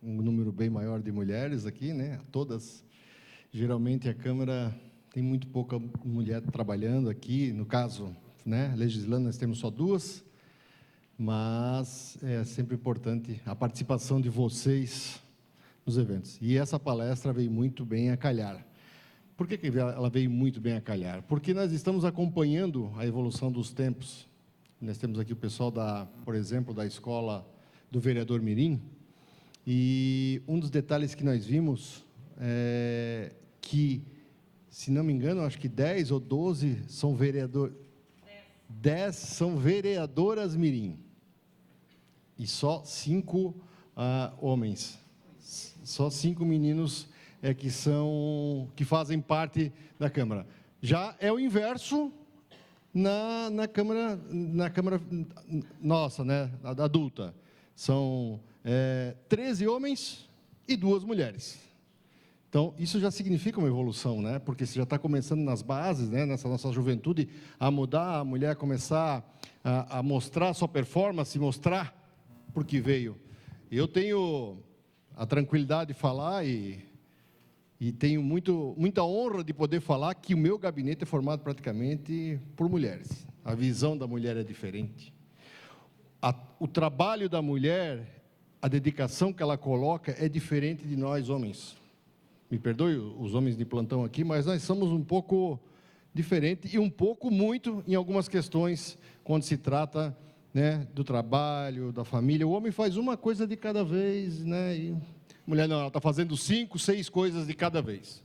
Um número bem maior de mulheres aqui, né? Todas. Geralmente a Câmara tem muito pouca mulher trabalhando aqui. No caso, né, legislando, nós temos só 2, mas é sempre importante a participação de vocês nos eventos. E essa palestra veio muito bem a calhar. Por que ela veio muito bem a calhar? Porque nós estamos acompanhando a evolução dos tempos. Nós temos aqui o pessoal, por exemplo, da escola do vereador Mirim, e um dos detalhes que nós vimos é que, se não me engano, acho que 10 ou 12 são 10 são vereadoras Mirim. E só 5 homens. Só 5 meninos que fazem parte da Câmara. Já é o inverso na Câmara nossa, né, adulta. São 13 homens e 2 mulheres. Então, isso já significa uma evolução, né? Porque você já está começando nas bases, né, nessa nossa juventude, a mudar, a mulher começar a mostrar a sua performance, mostrar por que veio. Eu tenho a tranquilidade de falar e tenho muita honra de poder falar que o meu gabinete é formado praticamente por mulheres. A visão da mulher é diferente. O trabalho da mulher, a dedicação que ela coloca é diferente de nós, homens. Me perdoe os homens de plantão aqui, mas nós somos um pouco diferentes e um pouco muito em algumas questões, quando se trata, né, do trabalho, da família. O homem faz uma coisa de cada vez, né, e a mulher não, ela está fazendo 5, 6 coisas de cada vez.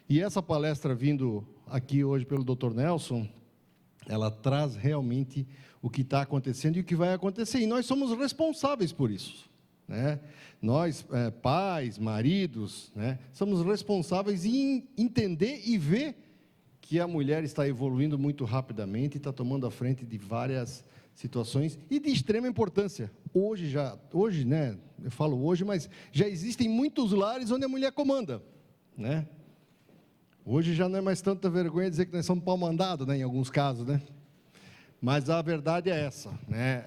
E essa palestra vindo aqui hoje pelo Dr. Nelson, ela traz realmente o que está acontecendo e o que vai acontecer. E nós somos responsáveis por isso, né? Nós, pais, maridos, né, somos responsáveis em entender e ver que a mulher está evoluindo muito rapidamente e está tomando a frente de várias situações e de extrema importância. Hoje, né, eu falo hoje, mas já existem muitos lares onde a mulher comanda, né? Hoje já não é mais tanta vergonha dizer que nós somos pau-mandado, né, em alguns casos, né? Mas a verdade é essa, né?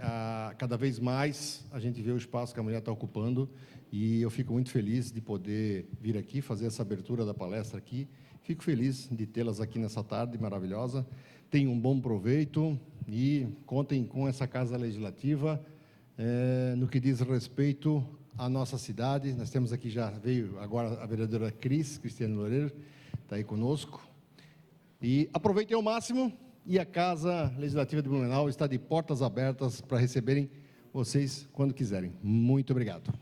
Cada vez mais a gente vê o espaço que a mulher está ocupando e eu fico muito feliz de poder vir aqui, fazer essa abertura da palestra aqui. Fico feliz de tê-las aqui nessa tarde maravilhosa. Tenham um bom proveito e contem com essa Casa Legislativa no que diz respeito à nossa cidade. Nós temos aqui, já veio agora a vereadora Cristiane Loureiro, está aí conosco. E aproveitem ao máximo. E a Casa Legislativa de Blumenau está de portas abertas para receberem vocês quando quiserem. Muito obrigado.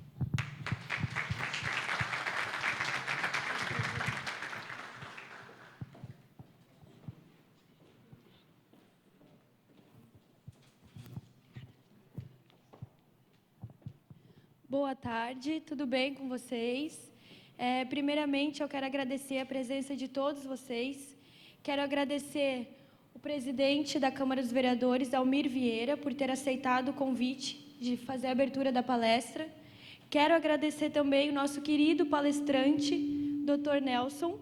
Boa tarde, tudo bem com vocês? Primeiramente, eu quero agradecer a presença de todos vocês. Quero agradecer o presidente da Câmara dos Vereadores, Almir Vieira, por ter aceitado o convite de fazer a abertura da palestra. Quero agradecer também o nosso querido palestrante, Dr. Nelson,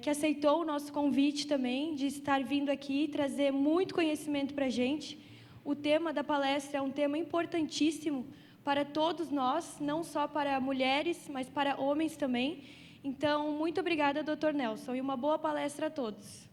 que aceitou o nosso convite também de estar vindo aqui e trazer muito conhecimento para a gente. O tema da palestra é um tema importantíssimo para todos nós, não só para mulheres, mas para homens também. Então, muito obrigada, Dr. Nelson, e uma boa palestra a todos.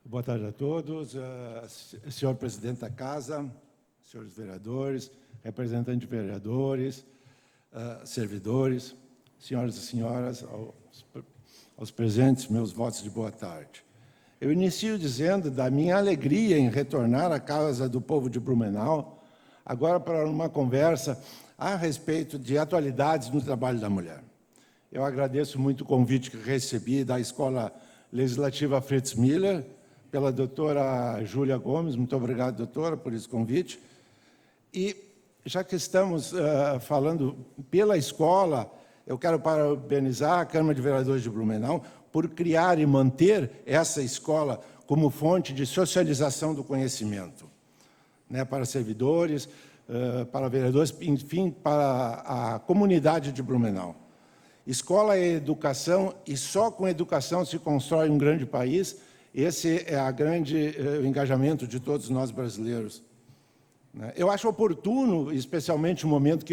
Boa tarde a todos, senhor presidente da Casa, senhores vereadores, representantes de vereadores, servidores, senhoras e senhoras, aos presentes, meus votos de boa tarde. Eu inicio dizendo da minha alegria em retornar à Casa do Povo de Blumenau, agora para uma conversa a respeito de atualidades no trabalho da mulher. Eu agradeço muito o convite que recebi da Escola Legislativa Fritz Miller, pela doutora Júlia Gomes. Muito obrigado, doutora, por esse convite. E, já que estamos falando pela escola, eu quero parabenizar a Câmara de Vereadores de Blumenau por criar e manter essa escola como fonte de socialização do conhecimento, né, para servidores, para vereadores, enfim, para a comunidade de Blumenau. Escola é educação, e só com educação se constrói um grande país. Esse é o engajamento de todos nós brasileiros. Eu acho oportuno, especialmente no momento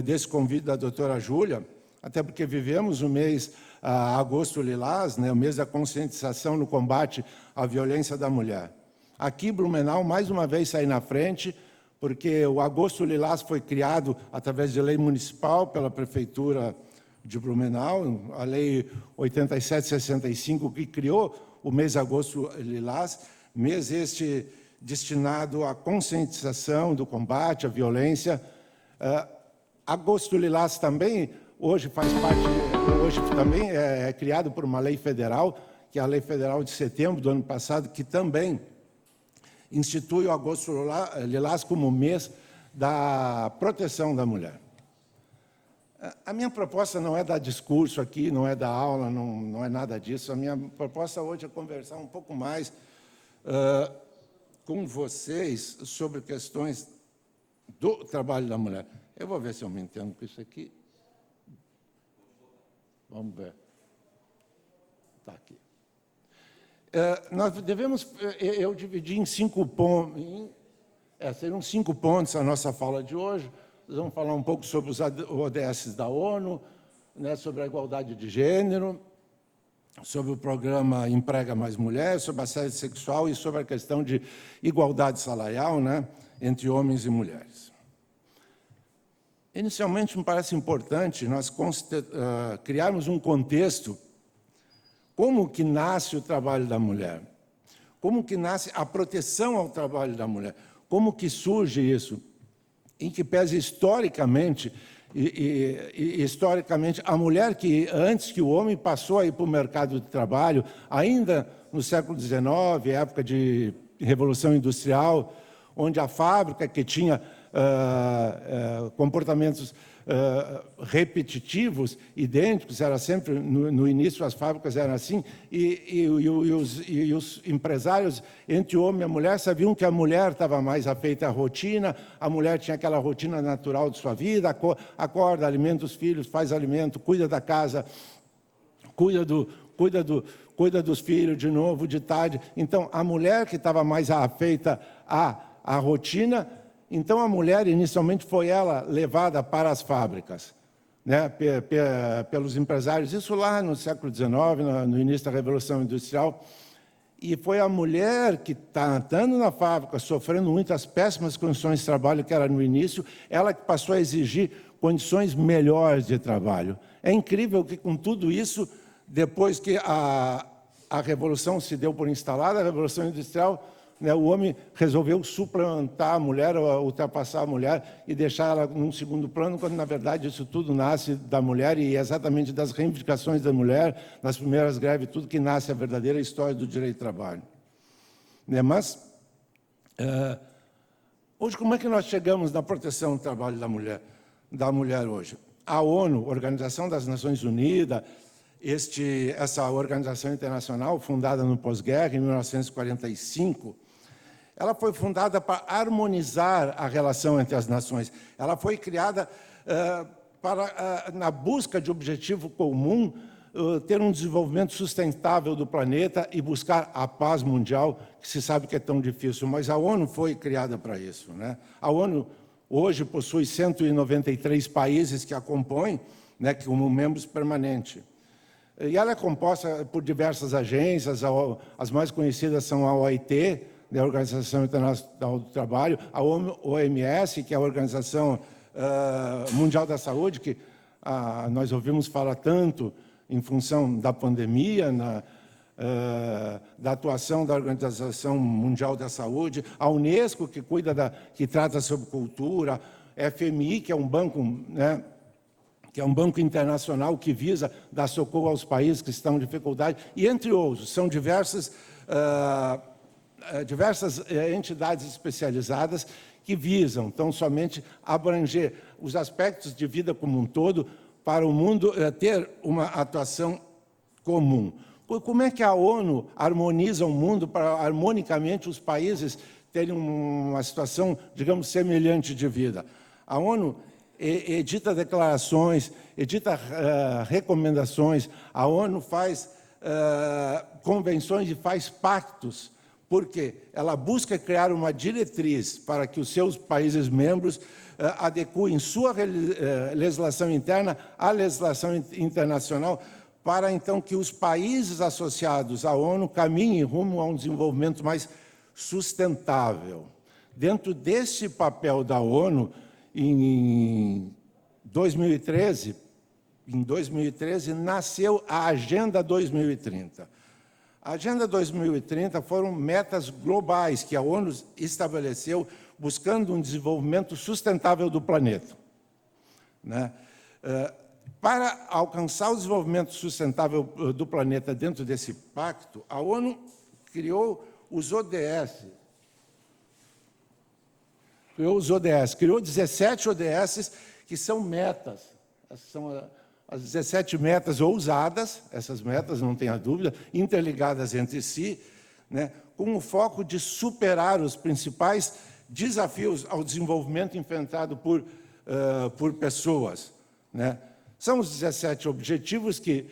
desse convite da doutora Júlia, até porque vivemos o mês Agosto Lilás, né, o mês da conscientização no combate à violência da mulher. Aqui, Blumenau, mais uma vez, sai na frente, porque o Agosto Lilás foi criado através de lei municipal pela Prefeitura de Blumenau, a Lei 8765, que criou o mês Agosto Lilás, mês este destinado à conscientização do combate à violência. Agosto Lilás também hoje também é criado por uma lei federal, que é a Lei Federal de setembro do ano passado, que também institui o Agosto Lilás como mês da proteção da mulher. A minha proposta não é dar discurso aqui, não é dar aula, não é nada disso. A minha proposta hoje é conversar um pouco mais com vocês sobre questões do trabalho da mulher. Eu vou ver se eu me entendo com isso aqui. Vamos ver. Está aqui. Nós devemos... Eu dividi em 5 pontos... seriam 5 pontos a nossa fala de hoje. Nós vamos falar um pouco sobre os ODS da ONU, né, sobre a igualdade de gênero, sobre o programa Emprega Mais Mulher, sobre assédio sexual e sobre a questão de igualdade salarial, né, entre homens e mulheres. Inicialmente, me parece importante nós criarmos um contexto, como que nasce o trabalho da mulher, como que nasce a proteção ao trabalho da mulher, como que surge isso, em que pese historicamente, historicamente, a mulher que, antes que o homem passou a ir para o mercado de trabalho, ainda no século XIX, época de Revolução Industrial, onde a fábrica que tinha comportamentos repetitivos, idênticos, era sempre, no início as fábricas eram assim, e os empresários, entre o homem e a mulher, sabiam que a mulher estava mais afeita à rotina, a mulher tinha aquela rotina natural de sua vida, acorda, alimenta os filhos, faz alimento, cuida da casa, cuida dos filhos de novo, de tarde. Então, a mulher que estava mais afeita à rotina. Então, a mulher, inicialmente, foi ela levada para as fábricas, né, pelos empresários, isso lá no século XIX, no início da Revolução Industrial, e foi a mulher que está andando na fábrica, sofrendo muitas péssimas condições de trabalho, que era no início, ela que passou a exigir condições melhores de trabalho. É incrível que, com tudo isso, depois que a Revolução se deu por instalada, a Revolução Industrial, né, o homem resolveu suplantar a mulher, ultrapassar a mulher e deixar ela num segundo plano, quando, na verdade, isso tudo nasce da mulher e exatamente das reivindicações da mulher, das primeiras greves, tudo que nasce a verdadeira história do direito do trabalho. Né, mas, hoje, como é que nós chegamos na proteção do trabalho da mulher hoje? A ONU, Organização das Nações Unidas, essa organização internacional, fundada no pós-guerra, em 1945, ela foi fundada para harmonizar a relação entre as nações. Ela foi criada na busca de objetivo comum, ter um desenvolvimento sustentável do planeta e buscar a paz mundial, que se sabe que é tão difícil, mas a ONU foi criada para isso, né? A ONU hoje possui 193 países que a compõem, né, como membros permanentes. E ela é composta por diversas agências, as mais conhecidas são a OIT, da Organização Internacional do Trabalho, a OMS, que é a Organização Mundial da Saúde, que nós ouvimos falar tanto em função da pandemia, da atuação da Organização Mundial da Saúde, a Unesco, que cuida que trata sobre cultura, a FMI, que é um banco, né, que é um banco internacional que visa dar socorro aos países que estão em dificuldade, e entre outros, são diversas entidades especializadas que visam, tão somente, abranger os aspectos de vida como um todo, para o mundo ter uma atuação comum. Como é que a ONU harmoniza o mundo para, harmonicamente, os países terem uma situação, digamos, semelhante de vida? A ONU edita declarações, edita recomendações, a ONU faz convenções e faz pactos, porque ela busca criar uma diretriz para que os seus países membros adequem sua legislação interna à legislação internacional, para, então, que os países associados à ONU caminhem rumo a um desenvolvimento mais sustentável. Dentro desse papel da ONU, em 2013, nasceu a Agenda 2030. A Agenda 2030 foram metas globais que a ONU estabeleceu buscando um desenvolvimento sustentável do planeta, né? Para alcançar o desenvolvimento sustentável do planeta dentro desse pacto, a ONU criou os ODS. Criou 17 ODS, que são metas. São as 17 metas ousadas, essas metas, não tenha dúvida, interligadas entre si, né, com o foco de superar os principais desafios ao desenvolvimento enfrentado por pessoas, né? São os 17 objetivos que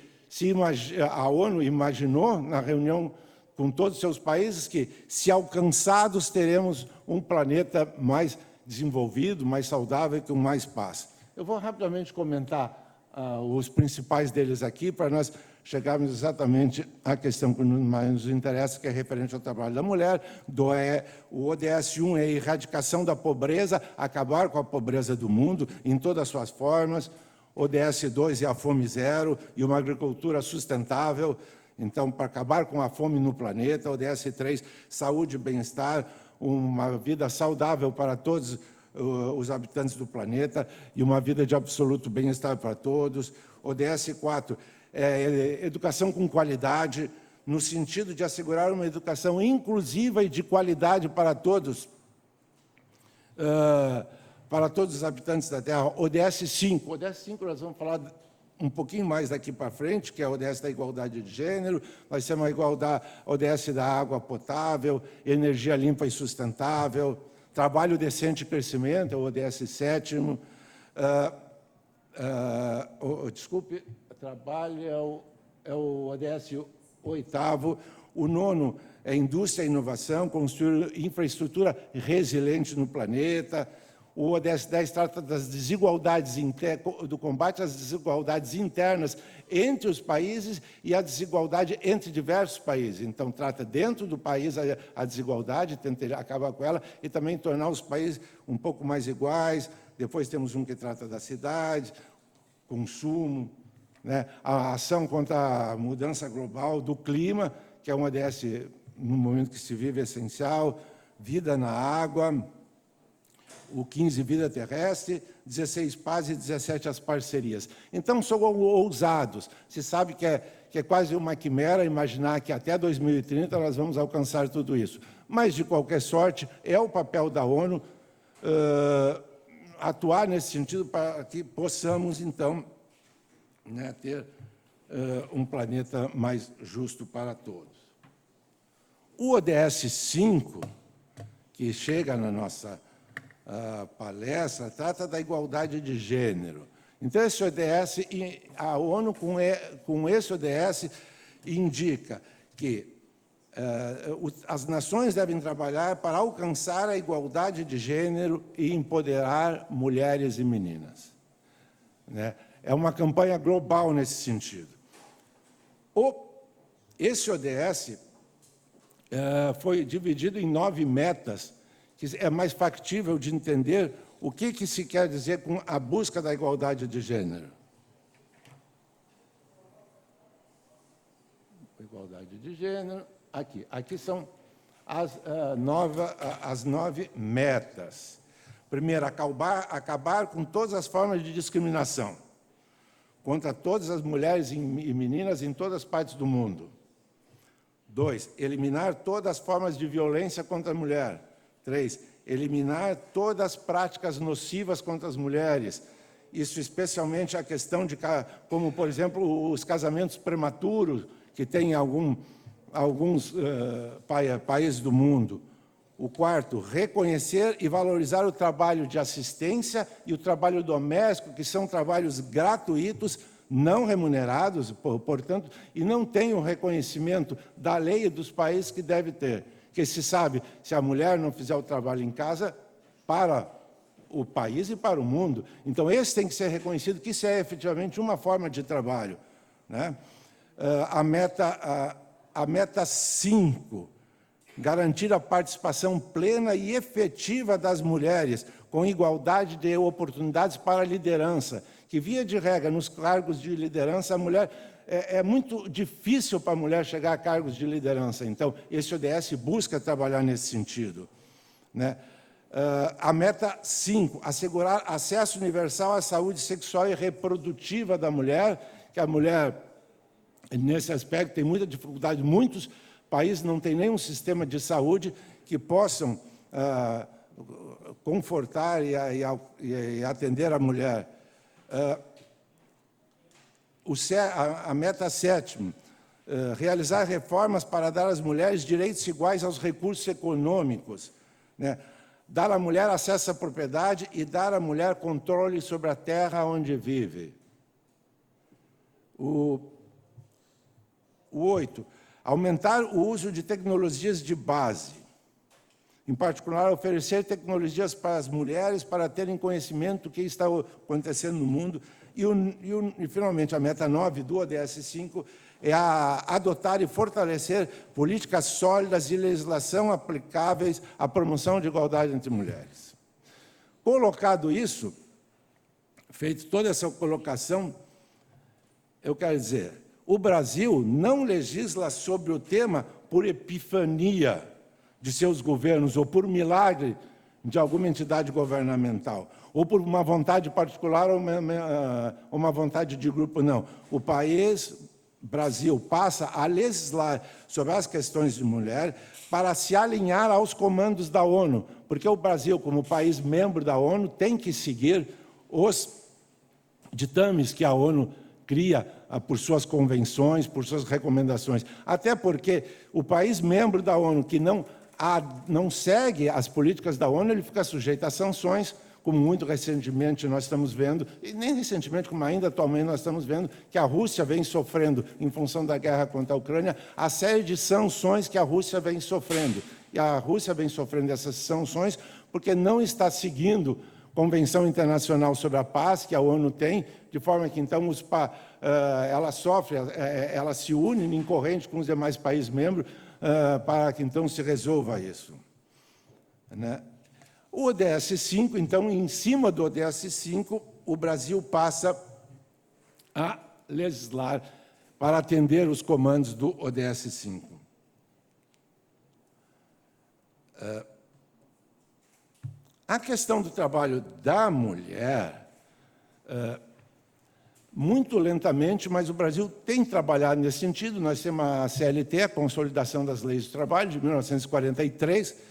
a ONU imaginou na reunião com todos os seus países que, se alcançados, teremos um planeta mais desenvolvido, mais saudável e com mais paz. Eu vou rapidamente comentar os principais deles aqui, para nós chegarmos exatamente à questão que mais nos interessa, que é referente ao trabalho da mulher. O ODS 1 é a erradicação da pobreza, acabar com a pobreza do mundo em todas as suas formas. ODS 2 é a fome zero e uma agricultura sustentável, então, para acabar com a fome no planeta. ODS 3, saúde e bem-estar, uma vida saudável para todos os habitantes do planeta e uma vida de absoluto bem-estar para todos. ODS 4, educação com qualidade, no sentido de assegurar uma educação inclusiva e de qualidade para todos os habitantes da Terra. ODS 5. ODS 5 nós vamos falar um pouquinho mais daqui para frente, que é a ODS da igualdade de gênero, vai ser uma ODS da água potável, energia limpa e sustentável, trabalho decente e crescimento, é o ODS 7º, trabalho é o ODS 8º, o 9º é indústria e inovação, construir infraestrutura resiliente no planeta. O ODS 10 trata das desigualdades do combate às desigualdades internas entre os países e a desigualdade entre diversos países. Então, trata dentro do país a desigualdade, tenta acabar com ela e também tornar os países um pouco mais iguais. Depois temos um que trata da cidade, consumo, né? A ação contra a mudança global, do clima, que é um ODS, no momento que se vive, essencial, vida na água. O 15, vida terrestre, 16, paz e 17, as parcerias. Então, são ousados. Se sabe que é quase uma quimera imaginar que até 2030 nós vamos alcançar tudo isso. Mas, de qualquer sorte, é o papel da ONU atuar nesse sentido para que possamos, então, né, ter um planeta mais justo para todos. O ODS 5, que chega na nossa palestra, trata da igualdade de gênero. Então, esse ODS, a ONU, com esse ODS, indica que as nações devem trabalhar para alcançar a igualdade de gênero e empoderar mulheres e meninas, né? É uma campanha global nesse sentido. Esse ODS foi dividido em 9 metas, que é mais factível de entender o que se quer dizer com a busca da igualdade de gênero. Igualdade de gênero, aqui. Aqui são as 9 metas. Primeiro, acabar com todas as formas de discriminação contra todas as mulheres e meninas em todas as partes do mundo. 2, eliminar todas as formas de violência contra a mulher. 3, eliminar todas as práticas nocivas contra as mulheres. Isso especialmente a questão de, como, por exemplo, os casamentos prematuros, que tem em alguns países do mundo. O 4, reconhecer e valorizar o trabalho de assistência e o trabalho doméstico, que são trabalhos gratuitos, não remunerados, portanto, e não têm o reconhecimento da lei e dos países que deve ter. Porque se sabe, se a mulher não fizer o trabalho em casa, para o país e para o mundo. Então, esse tem que ser reconhecido, que isso é efetivamente uma forma de trabalho, né? A meta 5, garantir a participação plena e efetiva das mulheres, com igualdade de oportunidades para a liderança, que, via de regra, nos cargos de liderança, a mulher é muito difícil para a mulher chegar a cargos de liderança. Então, esse ODS busca trabalhar nesse sentido, né? A meta 5, assegurar acesso universal à saúde sexual e reprodutiva da mulher, que a mulher, nesse aspecto, tem muita dificuldade. Muitos países não têm nenhum sistema de saúde que possam confortar e atender a mulher. A meta 7, realizar reformas para dar às mulheres direitos iguais aos recursos econômicos, né? Dar à mulher acesso à propriedade e dar à mulher controle sobre a terra onde vive. O 8, aumentar o uso de tecnologias de base, em particular, oferecer tecnologias para as mulheres para terem conhecimento do que está acontecendo no mundo. E, finalmente, a meta 9 do ODS 5 é adotar e fortalecer políticas sólidas e legislação aplicáveis à promoção de igualdade entre mulheres. Colocado isso, feito toda essa colocação, eu quero dizer, o Brasil não legisla sobre o tema por epifania de seus governos ou por milagre de alguma entidade governamental, ou por uma vontade particular ou uma vontade de grupo, não. O Brasil passa a legislar sobre as questões de mulher para se alinhar aos comandos da ONU, porque o Brasil, como país membro da ONU, tem que seguir os ditames que a ONU cria por suas convenções, por suas recomendações. Até porque o país membro da ONU que não segue as políticas da ONU, ele fica sujeito a sanções, como muito recentemente nós estamos vendo, e nem recentemente, como ainda atualmente nós estamos vendo, que a Rússia vem sofrendo, em função da guerra contra a Ucrânia, a série de sanções que a Rússia vem sofrendo. E a Rússia vem sofrendo essas sanções porque não está seguindo a Convenção Internacional sobre a Paz, que a ONU tem, de forma que, então, ela sofre, ela se une em corrente com os demais países membros para que, então, se resolva isso, né? O ODS 5, então, em cima do ODS 5, o Brasil passa a legislar para atender os comandos do ODS 5. A questão do trabalho da mulher, muito lentamente, mas o Brasil tem trabalhado nesse sentido. Nós temos a CLT, a Consolidação das Leis do Trabalho, de 1943,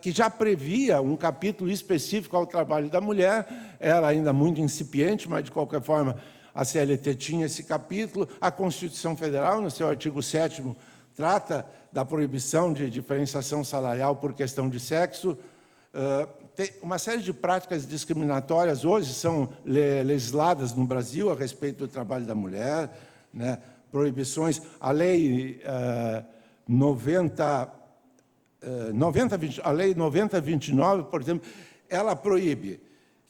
que já previa um capítulo específico ao trabalho da mulher. Era ainda muito incipiente, mas, de qualquer forma, a CLT tinha esse capítulo. A Constituição Federal, no seu artigo 7º, trata da proibição de diferenciação salarial por questão de sexo. Tem uma série de práticas discriminatórias hoje são legisladas no Brasil a respeito do trabalho da mulher, né? Proibições. A Lei 9029, por exemplo, ela proíbe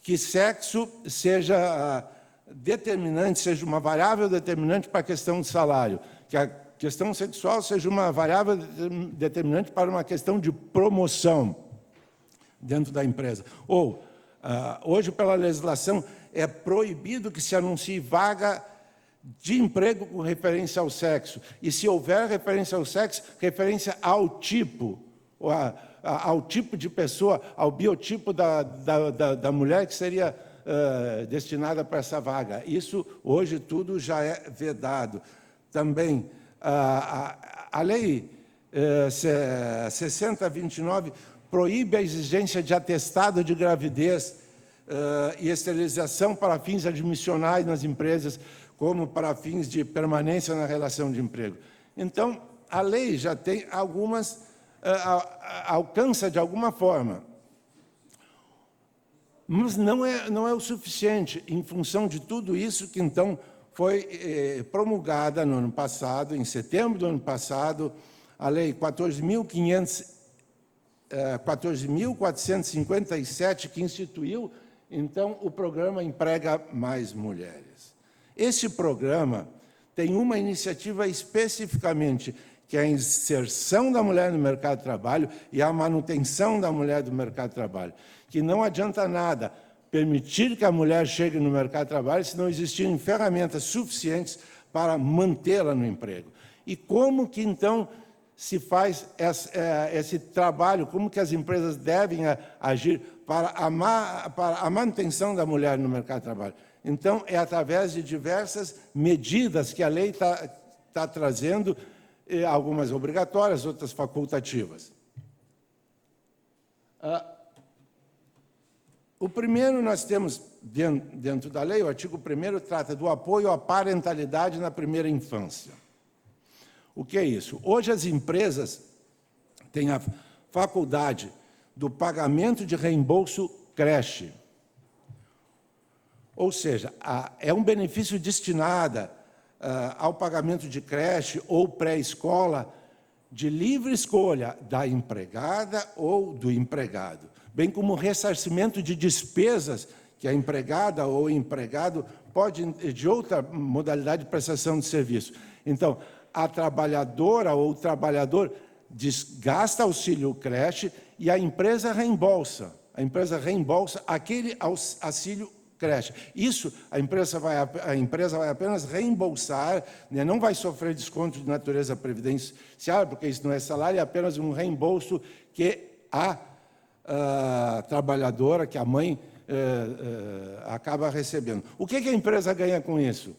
que sexo seja determinante, seja uma variável determinante para a questão de salário, que a questão sexual seja uma variável determinante para uma questão de promoção dentro da empresa. Ou, hoje, pela legislação, é proibido que se anuncie vaga de emprego com referência ao sexo. E, se houver referência ao sexo, referência ao tipo, ou ao tipo de pessoa, ao biotipo da mulher que seria destinada para essa vaga. Isso, hoje, tudo já é vedado. Também, a Lei 6029 proíbe a exigência de atestado de gravidez e esterilização para fins admissionais nas empresas, como para fins de permanência na relação de emprego. Então, a lei já tem algumas, alcança de alguma forma, mas não é o suficiente, em função de tudo isso que, então, foi promulgada no ano passado, em setembro do ano passado, a Lei 14.457, que instituiu, então, o programa Emprega Mais Mulheres. Esse programa tem uma iniciativa especificamente, que é a inserção da mulher no mercado de trabalho e a manutenção da mulher do mercado de trabalho, que não adianta nada permitir que a mulher chegue no mercado de trabalho se não existirem ferramentas suficientes para mantê-la no emprego. E como que, então, se faz esse trabalho, como que as empresas devem agir para a manutenção da mulher no mercado de trabalho? Então, é através de diversas medidas que a lei está trazendo, algumas obrigatórias, outras facultativas. O primeiro nós temos, dentro da lei, o artigo 1º trata do apoio à parentalidade na primeira infância. O que é isso? Hoje as empresas têm a faculdade do pagamento de reembolso creche. Ou seja, é um benefício destinado ao pagamento de creche ou pré-escola de livre escolha da empregada ou do empregado, bem como ressarcimento de despesas que a empregada ou o empregado pode, de outra modalidade de prestação de serviço. Então, a trabalhadora ou o trabalhador gasta auxílio creche e a empresa reembolsa. A empresa reembolsa aquele auxílio creche. Isso, a empresa vai apenas reembolsar, né, não vai sofrer desconto de natureza previdenciária, porque isso não é salário, é apenas um reembolso que a trabalhadora, que a mãe acaba recebendo. O que a empresa ganha com isso?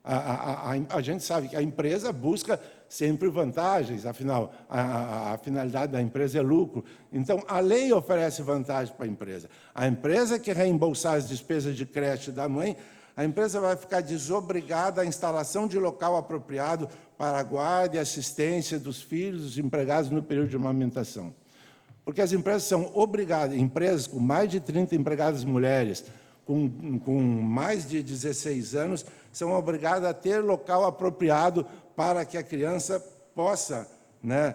A gente sabe que a empresa busca sempre vantagens, afinal, a finalidade da empresa é lucro. Então, a lei oferece vantagem para a empresa. A empresa que reembolsar as despesas de creche da mãe, a empresa vai ficar desobrigada à instalação de local apropriado para a guarda e assistência dos filhos dos empregados no período de amamentação. Porque as empresas são obrigadas, empresas com mais de 30 empregadas mulheres, com mais de 16 anos, são obrigadas a ter local apropriado para que a criança possa, né,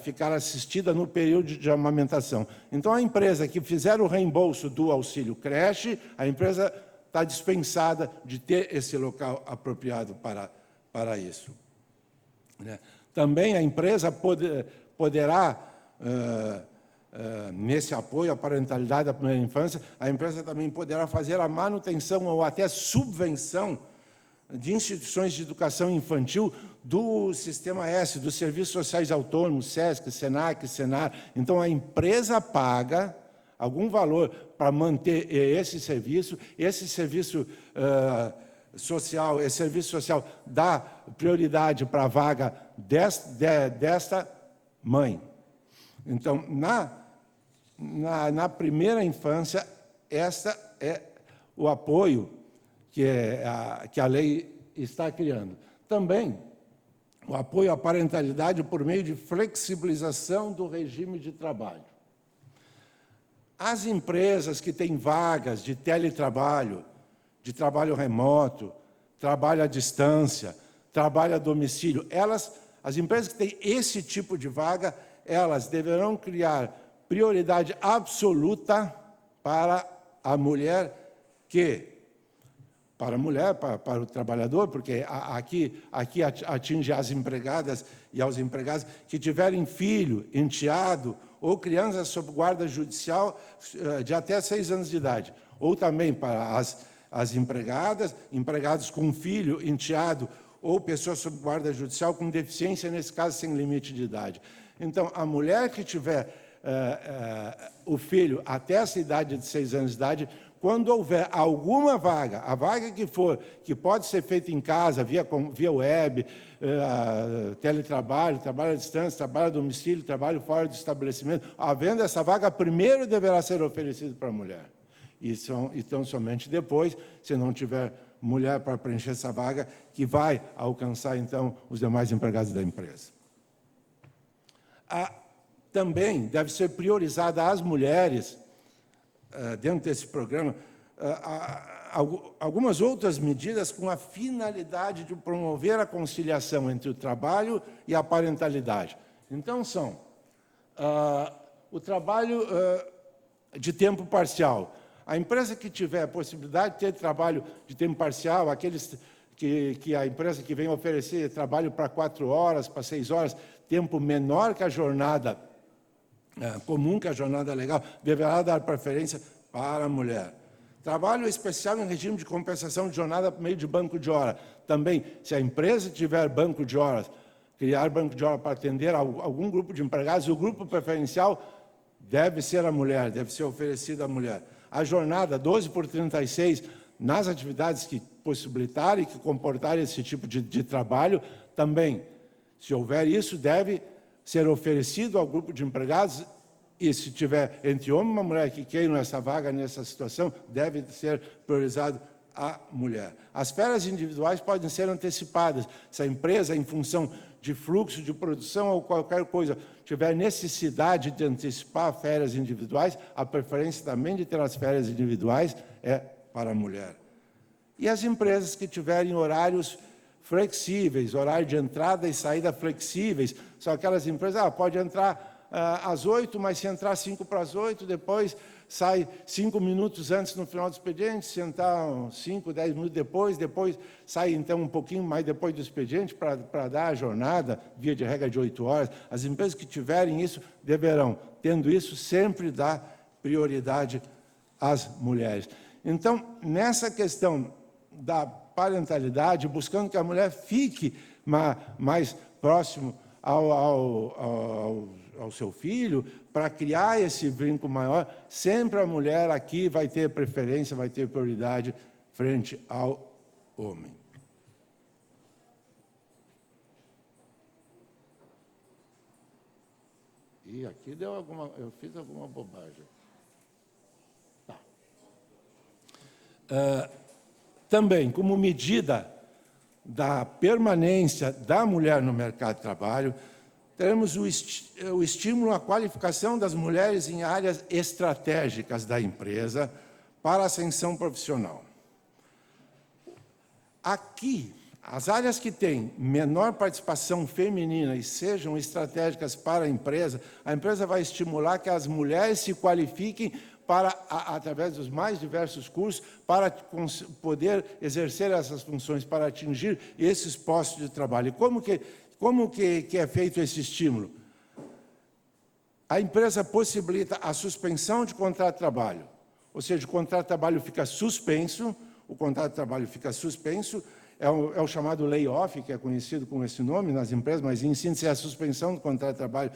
ficar assistida no período de amamentação. Então, a empresa que fizer o reembolso do auxílio creche, a empresa está dispensada de ter esse local apropriado para isso. Né? Também a empresa poderá, nesse apoio à parentalidade da primeira infância, a empresa também poderá fazer a manutenção ou até subvenção de instituições de educação infantil do Sistema S, dos Serviços Sociais Autônomos, SESC, SENAC, SENAR. Então, a empresa paga algum valor para manter esse serviço social, esse serviço social dá prioridade para a vaga desta mãe. Então, na primeira infância, esta é o apoio que a lei está criando. Também, o apoio à parentalidade por meio de flexibilização do regime de trabalho. As empresas que têm vagas de teletrabalho, de trabalho remoto, trabalho à distância, trabalho a domicílio, as empresas que têm esse tipo de vaga, elas deverão criar prioridade absoluta para a mulher para o trabalhador, porque aqui atinge as empregadas e aos empregados que tiverem filho, enteado ou criança sob guarda judicial de até 6 anos de idade, ou também para as empregadas, empregados com filho, enteado ou pessoa sob guarda judicial com deficiência, nesse caso, sem limite de idade. Então, a mulher que tiver o filho até essa idade de 6 anos de idade, quando houver alguma vaga, a vaga que for, que pode ser feita em casa, via web, teletrabalho, trabalho à distância, trabalho a domicílio, trabalho fora do estabelecimento, havendo essa vaga, primeiro deverá ser oferecido para a mulher. Então, somente depois, se não tiver mulher para preencher essa vaga, que vai alcançar, então, os demais empregados da empresa. Também deve ser priorizada às mulheres, dentro desse programa, algumas outras medidas com a finalidade de promover a conciliação entre o trabalho e a parentalidade. Então, são o trabalho de tempo parcial. A empresa que tiver a possibilidade de ter trabalho de tempo parcial, aqueles que a empresa que vem oferecer trabalho para 4 horas, para 6 horas, tempo menor que a jornada comum, que a jornada legal, deverá dar preferência para a mulher. Trabalho especial em regime de compensação de jornada por meio de banco de hora. Também, se a empresa tiver banco de horas, criar banco de hora para atender algum grupo de empregados, o grupo preferencial deve ser a mulher, deve ser oferecida à mulher. A jornada 12 por 36, nas atividades que possibilitarem, que comportarem esse tipo de trabalho, também, se houver isso, deve ser oferecido ao grupo de empregados, e se tiver entre homem e uma mulher que queiram essa vaga nessa situação, deve ser priorizado a mulher. As férias individuais podem ser antecipadas. Se a empresa, em função de fluxo de produção ou qualquer coisa, tiver necessidade de antecipar férias individuais, a preferência também de ter as férias individuais é para a mulher. E as empresas que tiverem horários flexíveis, horário de entrada e saída flexíveis, são aquelas empresas, pode entrar às 8, mas se entrar 5 para as 8, depois sai 5 minutos antes no final do expediente, se entrar 5, 10 minutos depois sai então um pouquinho mais depois do expediente para dar a jornada, via de regra de 8 horas. As empresas que tiverem isso deverão, tendo isso, sempre dar prioridade às mulheres. Então, nessa questão da parentalidade, buscando que a mulher fique mais próximo ao seu filho, para criar esse vínculo maior, sempre a mulher aqui vai ter preferência, vai ter prioridade frente ao homem. E aqui eu fiz alguma bobagem. Tá. Também, como medida da permanência da mulher no mercado de trabalho, teremos o estímulo à qualificação das mulheres em áreas estratégicas da empresa para a ascensão profissional. Aqui, as áreas que têm menor participação feminina e sejam estratégicas para a empresa vai estimular que as mulheres se qualifiquem através dos mais diversos cursos, para poder exercer essas funções, para atingir esses postos de trabalho. E como que é feito esse estímulo? A empresa possibilita a suspensão de contrato de trabalho, ou seja, o contrato de trabalho fica suspenso, é o chamado layoff, que é conhecido com esse nome nas empresas, mas em síntese é a suspensão do contrato de trabalho.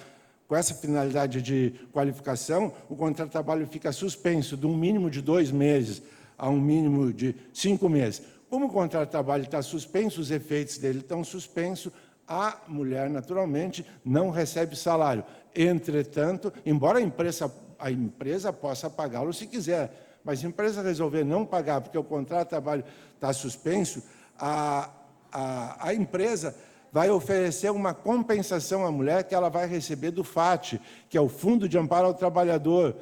Com essa finalidade de qualificação, o contrato de trabalho fica suspenso de um mínimo de 2 meses a um mínimo de 5 meses. Como o contrato de trabalho está suspenso, os efeitos dele estão suspensos, a mulher, naturalmente, não recebe salário. Entretanto, embora a empresa possa pagá-lo se quiser, mas se a empresa resolver não pagar porque o contrato de trabalho está suspenso, a empresa vai oferecer uma compensação à mulher que ela vai receber do FAT, que é o Fundo de Amparo ao Trabalhador,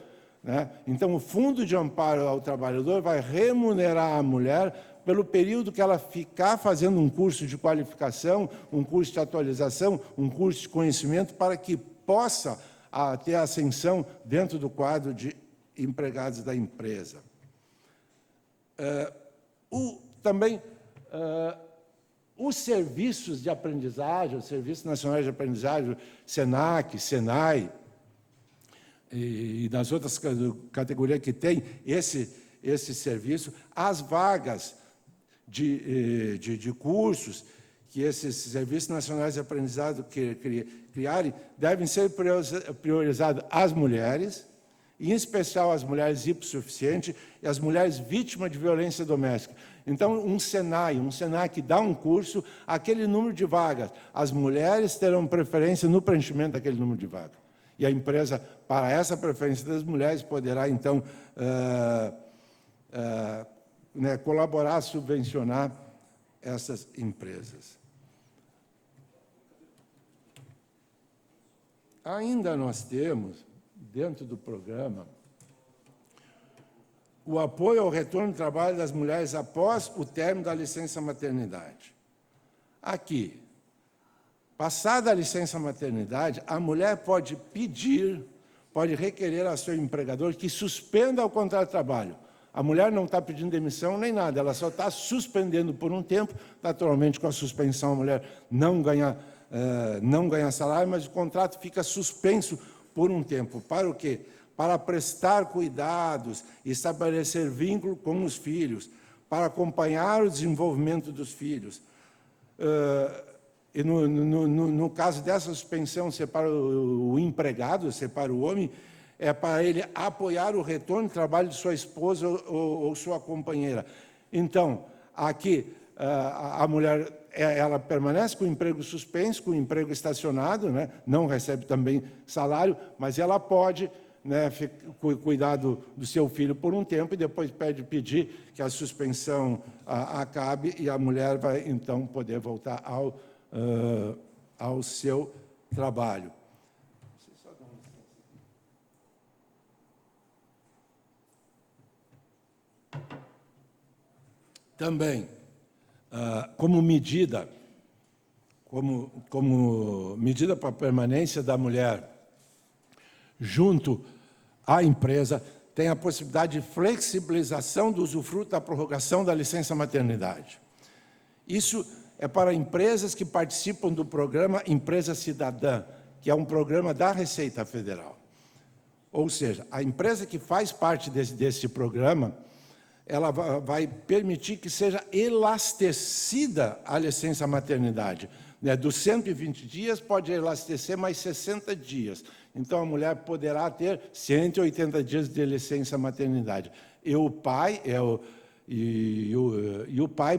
né? Então, o Fundo de Amparo ao Trabalhador vai remunerar a mulher pelo período que ela ficar fazendo um curso de qualificação, um curso de atualização, um curso de conhecimento, para que possa ter ascensão dentro do quadro de empregados da empresa. Também, os serviços de aprendizagem, os Serviços Nacionais de Aprendizagem, SENAC, SENAI, e das outras categorias que tem, esse serviço, as vagas de cursos que esses serviços nacionais de aprendizado criarem devem ser priorizados às mulheres, em especial as mulheres hipossuficientes e as mulheres vítimas de violência doméstica. Então, um SENAI que dá um curso, aquele número de vagas, as mulheres terão preferência no preenchimento daquele número de vagas. E a empresa, para essa preferência das mulheres, poderá, então, colaborar, subvencionar essas empresas. Ainda nós temos, dentro do programa, o apoio ao retorno do trabalho das mulheres após o término da licença maternidade. Aqui, passada a licença maternidade, a mulher pode requerer ao seu empregador que suspenda o contrato de trabalho. A mulher não está pedindo demissão nem nada, ela só está suspendendo por um tempo. Naturalmente, com a suspensão, a mulher não ganha salário, mas o contrato fica suspenso por um tempo. Para o quê? Para prestar cuidados, estabelecer vínculo com os filhos, para acompanhar o desenvolvimento dos filhos. E no caso dessa suspensão, se para o empregado, se para o homem, é para ele apoiar o retorno do trabalho de sua esposa ou sua companheira. Então, aqui, a mulher ela permanece com o emprego suspenso, com o emprego estacionado, né? Não recebe também salário, mas ela pode, né, cuidar do seu filho por um tempo e depois pedir que a suspensão acabe e a mulher vai, então, poder voltar ao seu trabalho. Também, como medida para a permanência da mulher junto à empresa, tem a possibilidade de flexibilização do usufruto da prorrogação da licença maternidade. Isso é para empresas que participam do programa Empresa Cidadã, que é um programa da Receita Federal. Ou seja, a empresa que faz parte desse programa, ela vai permitir que seja elastecida a licença maternidade. Dos 120 dias, pode elastecer mais 60 dias. Então, a mulher poderá ter 180 dias de licença maternidade. E o pai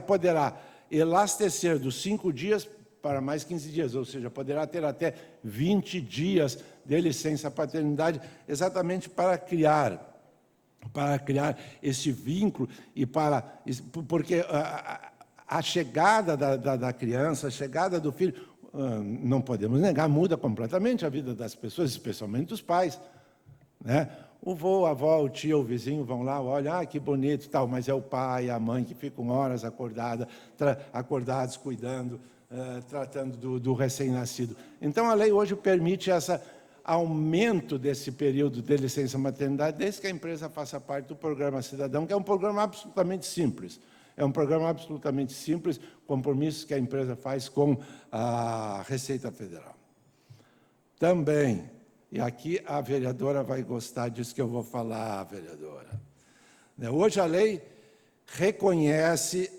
poderá elastecer dos 5 dias para mais 15 dias, ou seja, poderá ter até 20 dias de licença paternidade, exatamente para criar esse vínculo porque a chegada da criança, a chegada do filho, não podemos negar, muda completamente a vida das pessoas, especialmente dos pais, né? O vô, a avó, o tio, o vizinho vão lá, olham, que bonito, tal, mas é o pai, a mãe que ficam horas acordados, cuidando, tratando do recém-nascido. Então, a lei hoje permite esse aumento desse período de licença maternidade, desde que a empresa faça parte do Programa Cidadão, que é um programa absolutamente simples. É um programa absolutamente simples, compromissos que a empresa faz com a Receita Federal. Também, e aqui a vereadora vai gostar disso que eu vou falar, vereadora. Hoje a lei reconhece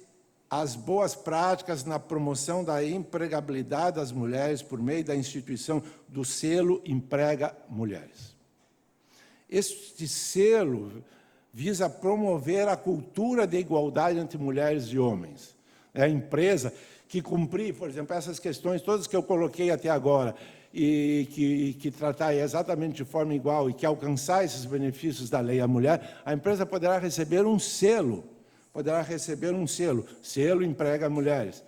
as boas práticas na promoção da empregabilidade das mulheres por meio da instituição do selo Emprega Mulheres. Este selo visa promover a cultura de igualdade entre mulheres e homens. É a empresa que cumprir, por exemplo, essas questões todas que eu coloquei até agora, e que tratar exatamente de forma igual e que alcançar esses benefícios da lei à mulher, a empresa poderá receber um selo, selo Emprega Mulheres.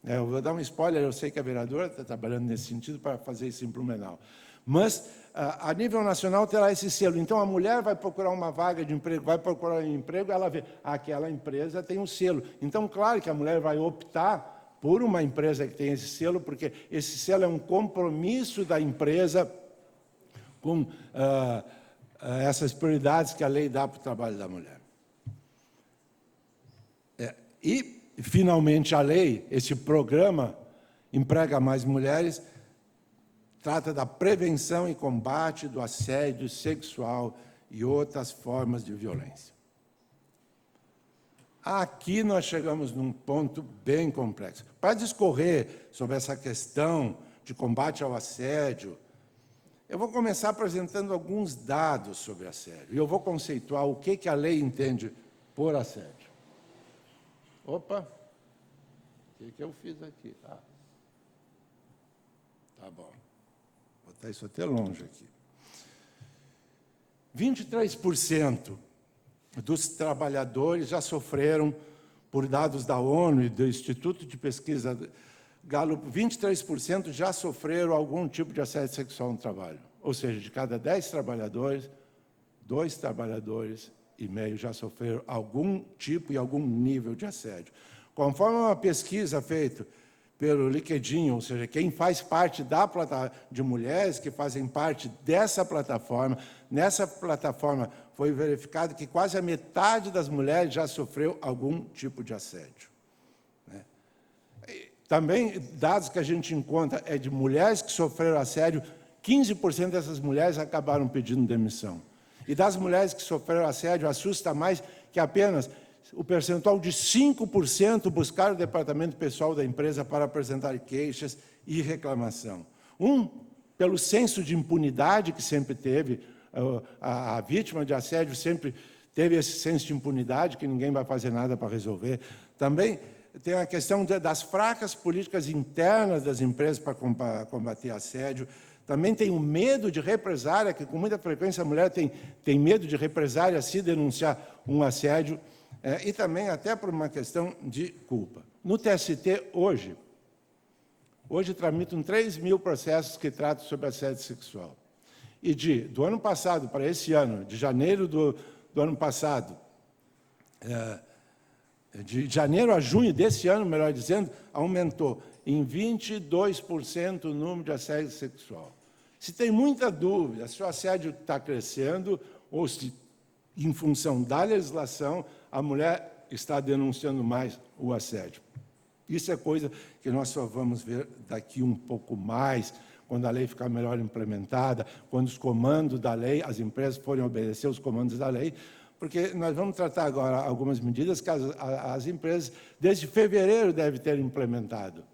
Eu vou dar um spoiler, eu sei que a vereadora está trabalhando nesse sentido para fazer isso em Blumenau. Mas, a nível nacional, terá esse selo. Então, a mulher vai procurar uma vaga de emprego, vai procurar um emprego, ela vê, aquela empresa tem um selo. Então, claro que a mulher vai optar por uma empresa que tem esse selo, porque esse selo é um compromisso da empresa com essas prioridades que a lei dá para o trabalho da mulher. E, finalmente, a lei, esse programa Emprega Mais Mulheres, trata da prevenção e combate do assédio sexual e outras formas de violência. Aqui nós chegamos num ponto bem complexo. Para discorrer sobre essa questão de combate ao assédio, eu vou começar apresentando alguns dados sobre assédio. E eu vou conceituar o que a lei entende por assédio. Opa! O que eu fiz aqui? Tá bom. Vou botar isso até longe aqui. 23% dos trabalhadores já sofreram, por dados da ONU e do Instituto de Pesquisa Gallup, 23% já sofreram algum tipo de assédio sexual no trabalho. Ou seja, de cada 10 trabalhadores, 2,5 trabalhadores já sofreram algum tipo e algum nível de assédio. Conforme uma pesquisa feita pelo LinkedIn, ou seja, quem faz parte da plataforma de mulheres que fazem parte dessa plataforma, nessa plataforma foi verificado que quase a metade das mulheres já sofreu algum tipo de assédio. Também, dados que a gente encontra é de mulheres que sofreram assédio, 15% dessas mulheres acabaram pedindo demissão. E das mulheres que sofreram assédio, assusta mais que apenas o percentual de 5% buscaram o departamento pessoal da empresa para apresentar queixas e reclamação. Pelo senso de impunidade que sempre teve, a vítima de assédio sempre teve esse senso de impunidade, que ninguém vai fazer nada para resolver. Também tem a questão das fracas políticas internas das empresas para combater assédio. Também tem o medo de represália, que com muita frequência a mulher tem medo de represália se denunciar um assédio, e também até por uma questão de culpa. No TST, hoje tramitam 3.000 processos que tratam sobre assédio sexual. E do ano passado para esse ano, de janeiro do ano passado, de janeiro a junho desse ano, melhor dizendo, aumentou em 22% o número de assédio sexual. Se tem muita dúvida se o assédio está crescendo ou se, em função da legislação, a mulher está denunciando mais o assédio. Isso é coisa que nós só vamos ver daqui um pouco mais, quando a lei ficar melhor implementada, quando os comandos da lei, as empresas forem obedecer os comandos da lei, porque nós vamos tratar agora algumas medidas que as empresas, desde fevereiro, devem ter implementado,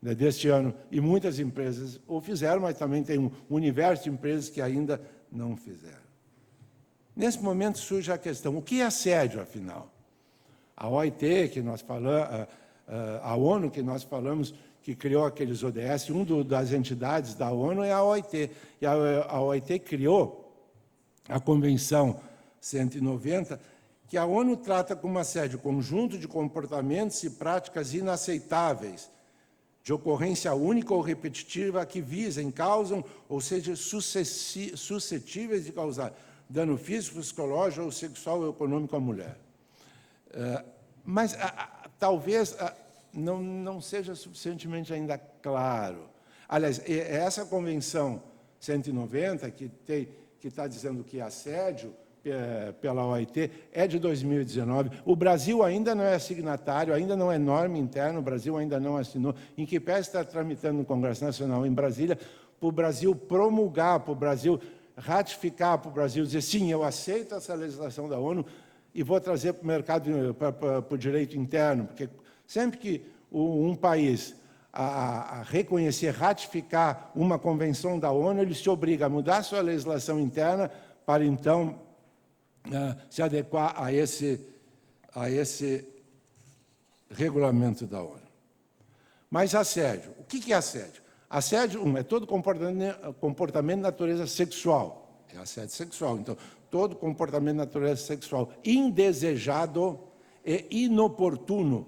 deste ano, e muitas empresas o fizeram, mas também tem um universo de empresas que ainda não fizeram. Nesse momento surge a questão, o que é assédio, afinal? A OIT, que nós falamos, a ONU, que nós falamos, que criou aqueles ODS, das entidades da ONU é a OIT, e a OIT criou a Convenção 190, que a ONU trata como assédio conjunto de comportamentos e práticas inaceitáveis, de ocorrência única ou repetitiva, que visem, causam, ou seja, suscetíveis de causar dano físico, psicológico ou sexual ou econômico à mulher. Mas talvez não seja suficientemente ainda claro. Aliás, essa Convenção 190, que está dizendo que assédio pela OIT, é de 2019. O Brasil ainda não é signatário, ainda não é norma interna, o Brasil ainda não assinou. Em que pé está tramitando no Congresso Nacional em Brasília, para o Brasil promulgar, para o Brasil ratificar, para o Brasil dizer, sim, eu aceito essa legislação da ONU e vou trazer para o mercado, para o direito interno, porque sempre que um país a reconhecer, ratificar uma convenção da ONU, ele se obriga a mudar sua legislação interna para, então, se adequar a esse regulamento da ONU. Mas assédio, o que é assédio? Assédio, é todo comportamento de natureza sexual, é assédio sexual. Então, todo comportamento de natureza sexual indesejado e inoportuno,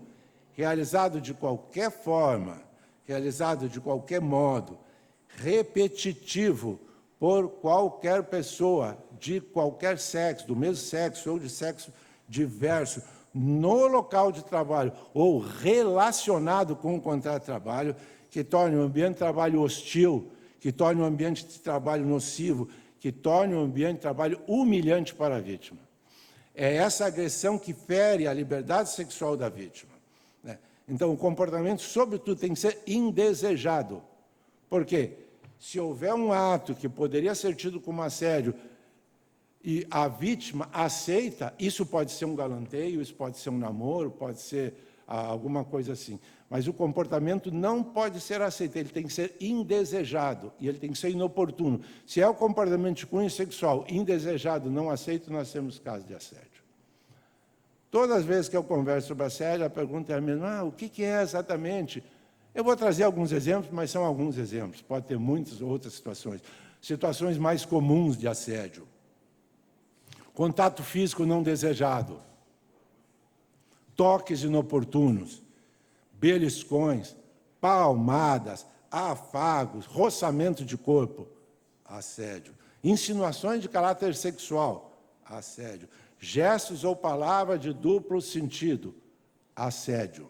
realizado de qualquer forma, realizado de qualquer modo, repetitivo por qualquer pessoa de qualquer sexo, do mesmo sexo ou de sexo diverso, no local de trabalho ou relacionado com o contrato de trabalho, que torne o ambiente de trabalho hostil, que torne o ambiente de trabalho nocivo, que torne o ambiente de trabalho humilhante para a vítima. É essa agressão que fere a liberdade sexual da vítima. Então, o comportamento, sobretudo, tem que ser indesejado. Por quê? Se houver um ato que poderia ser tido como assédio e a vítima aceita, isso pode ser um galanteio, isso pode ser um namoro, pode ser alguma coisa assim. Mas o comportamento não pode ser aceito, ele tem que ser indesejado, e ele tem que ser inoportuno. Se é o comportamento de cunho sexual indesejado, não aceito, nós temos caso de assédio. Todas as vezes que eu converso sobre assédio, a pergunta é a mesma: o que é exatamente? Eu vou trazer alguns exemplos, mas são alguns exemplos, pode ter muitas outras situações. Situações mais comuns de assédio. Contato físico não desejado, toques inoportunos, beliscões, palmadas, afagos, roçamento de corpo, assédio. Insinuações de caráter sexual, assédio. Gestos ou palavras de duplo sentido, assédio.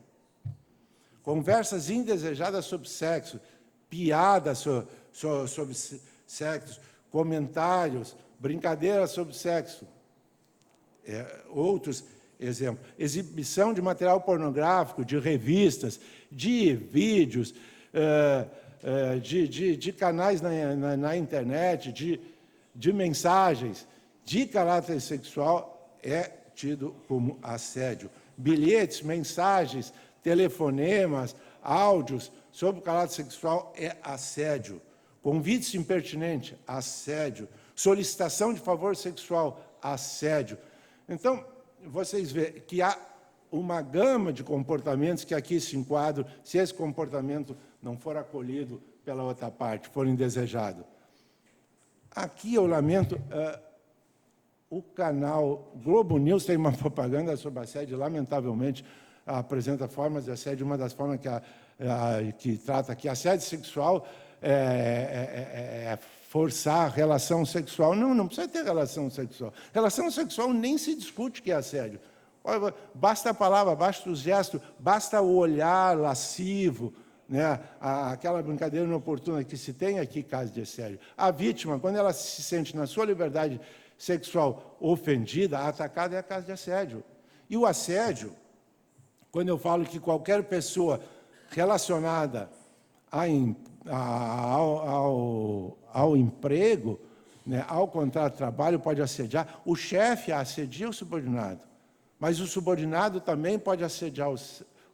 Conversas indesejadas sobre sexo, piadas sobre sexo, comentários, brincadeiras sobre sexo. Outros exemplos. Exibição de material pornográfico, de revistas, de vídeos, de canais na internet, de mensagens de caráter sexual é tido como assédio. Bilhetes, mensagens, telefonemas, áudios sobre o caráter sexual é assédio. Convites impertinentes, assédio. Solicitação de favor sexual, assédio. Então, vocês veem que há uma gama de comportamentos que aqui se enquadram, se esse comportamento não for acolhido pela outra parte, for indesejado. Aqui eu lamento, o canal Globo News tem uma propaganda sobre assédio, lamentavelmente, apresenta formas de assédio. Uma das formas que trata aqui, assédio sexual, forçar relação sexual. Não precisa ter relação sexual. Relação sexual nem se discute que é assédio. Basta a palavra, basta o gesto, basta o olhar lascivo, né? Aquela brincadeira inoportuna que se tem aqui, caso de assédio. A vítima, quando ela se sente na sua liberdade sexual ofendida, atacada, é caso de assédio. E o assédio, quando eu falo que qualquer pessoa relacionada ao emprego, né, ao contrato de trabalho, pode assediar. O chefe assedia o subordinado, mas o subordinado também pode assediar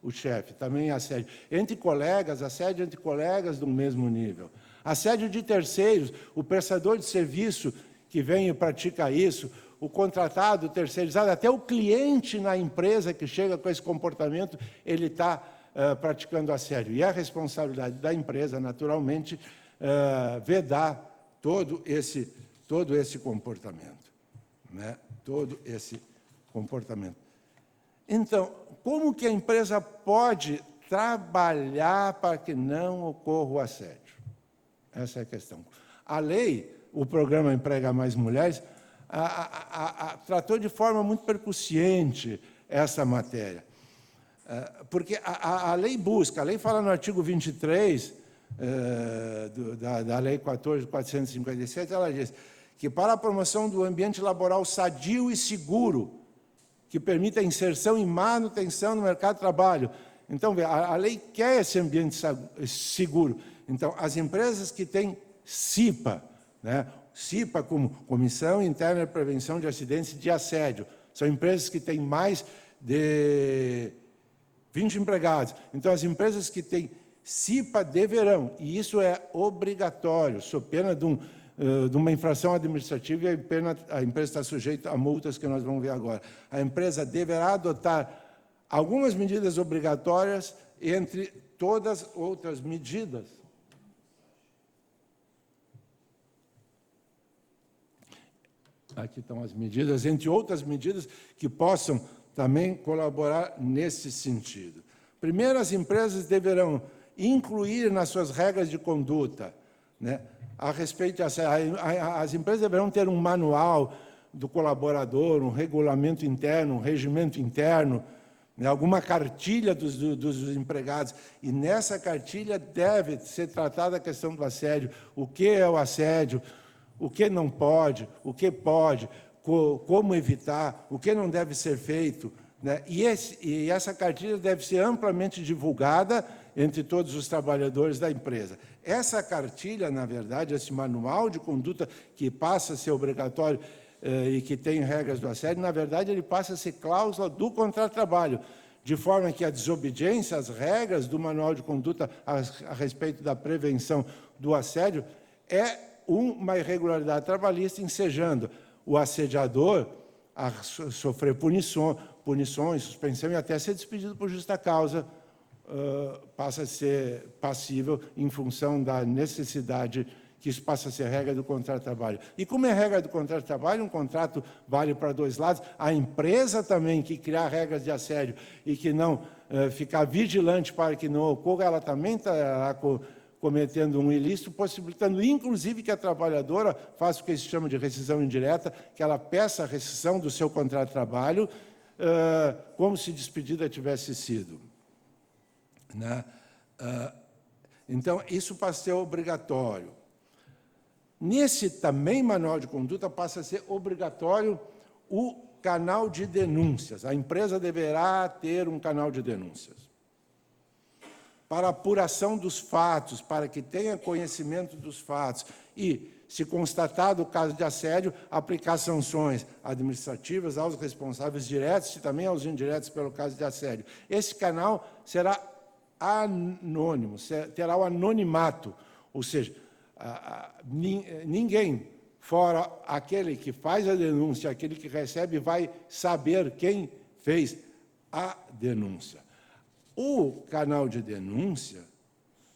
o chefe, também é assédio. Entre colegas, assédio entre colegas do mesmo nível. Assédio de terceiros, o prestador de serviço que vem e pratica isso, o contratado, o terceirizado, até o cliente na empresa que chega com esse comportamento, ele está praticando assédio. E é a responsabilidade da empresa, naturalmente, vedar todo esse comportamento. Né? Todo esse comportamento. Então, como que a empresa pode trabalhar para que não ocorra o assédio? Essa é a questão. A lei, o programa Emprega Mais Mulheres, tratou de forma muito percussiente essa matéria. Porque a lei busca, a lei fala no artigo 23 da Lei 14.457, ela diz que para a promoção do ambiente laboral sadio e seguro, que permita a inserção e manutenção no mercado de trabalho. Então, a lei quer esse ambiente seguro. Então, as empresas que têm CIPA, né? CIPA como Comissão Interna de Prevenção de Acidentes e de Assédio, são empresas que têm mais de 20 empregados. Então, as empresas que têm CIPA deverão, e isso é obrigatório, sob pena de uma infração administrativa, e a empresa está sujeita a multas que nós vamos ver agora. A empresa deverá adotar algumas medidas obrigatórias entre todas outras medidas. Aqui estão as medidas, entre outras medidas que possam também colaborar nesse sentido. Primeiro, as empresas deverão incluir nas suas regras de conduta, né, a respeito as empresas deverão ter um manual do colaborador, um regulamento interno, um regimento interno, né, alguma cartilha dos empregados, e nessa cartilha deve ser tratada a questão do assédio, o que é o assédio, o que não pode, o que pode, como evitar, o que não deve ser feito, né? E essa cartilha deve ser amplamente divulgada entre todos os trabalhadores da empresa. Essa cartilha, na verdade, esse manual de conduta que passa a ser obrigatório e que tem regras do assédio, na verdade, ele passa a ser cláusula do contrato de trabalho, de forma que a desobediência às regras do manual de conduta a respeito da prevenção do assédio é uma irregularidade trabalhista, ensejando o assediador a sofrer punições, suspensão e até ser despedido por justa causa, passa a ser passível em função da necessidade que isso passa a ser regra do contrato de trabalho. E como é regra do contrato de trabalho, um contrato vale para dois lados, a empresa também que criar regras de assédio e que não ficar vigilante para que não ocorra, ela também está cometendo um ilícito, possibilitando, inclusive, que a trabalhadora faça o que se chama de rescisão indireta, que ela peça a rescisão do seu contrato de trabalho, como se despedida tivesse sido. Né? Então, isso passa a ser obrigatório. Nesse também manual de conduta passa a ser obrigatório o canal de denúncias. A empresa deverá ter um canal de denúncias para apuração dos fatos, para que tenha conhecimento dos fatos e, se constatado o caso de assédio, aplicar sanções administrativas aos responsáveis diretos e também aos indiretos pelo caso de assédio. Esse canal será anônimo, terá o anonimato, ou seja, ninguém, fora aquele que faz a denúncia, aquele que recebe, vai saber quem fez a denúncia. O canal de denúncia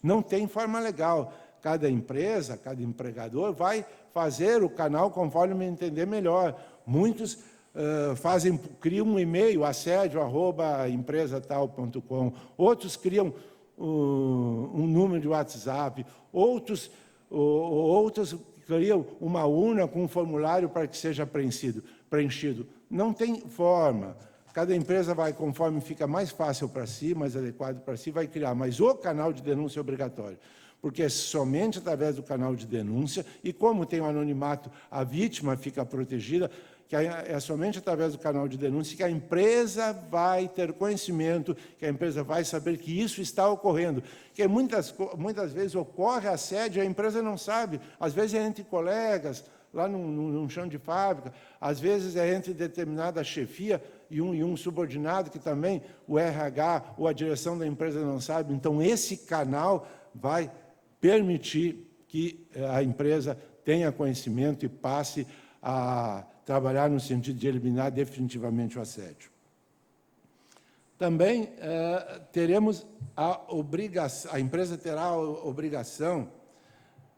não tem forma legal. Cada empresa, cada empregador vai fazer o canal conforme entender melhor. Muitos criam um e-mail, assédio@empresatal.com. Outros criam um número de WhatsApp. Outros criam uma urna com um formulário para que seja preenchido. Não tem forma. Cada empresa vai, conforme fica mais fácil para si, mais adequado para si, vai criar. Mas o canal de denúncia é obrigatório, porque é somente através do canal de denúncia, e como tem o anonimato, a vítima fica protegida, que é somente através do canal de denúncia que a empresa vai ter conhecimento, que a empresa vai saber que isso está ocorrendo. Porque muitas vezes ocorre assédio e a empresa não sabe, às vezes é entre colegas, lá num chão de fábrica, às vezes é entre determinada chefia e um subordinado que também o RH ou a direção da empresa não sabe. Então, esse canal vai permitir que a empresa tenha conhecimento e passe a trabalhar no sentido de eliminar definitivamente o assédio. Também teremos a empresa terá a obrigação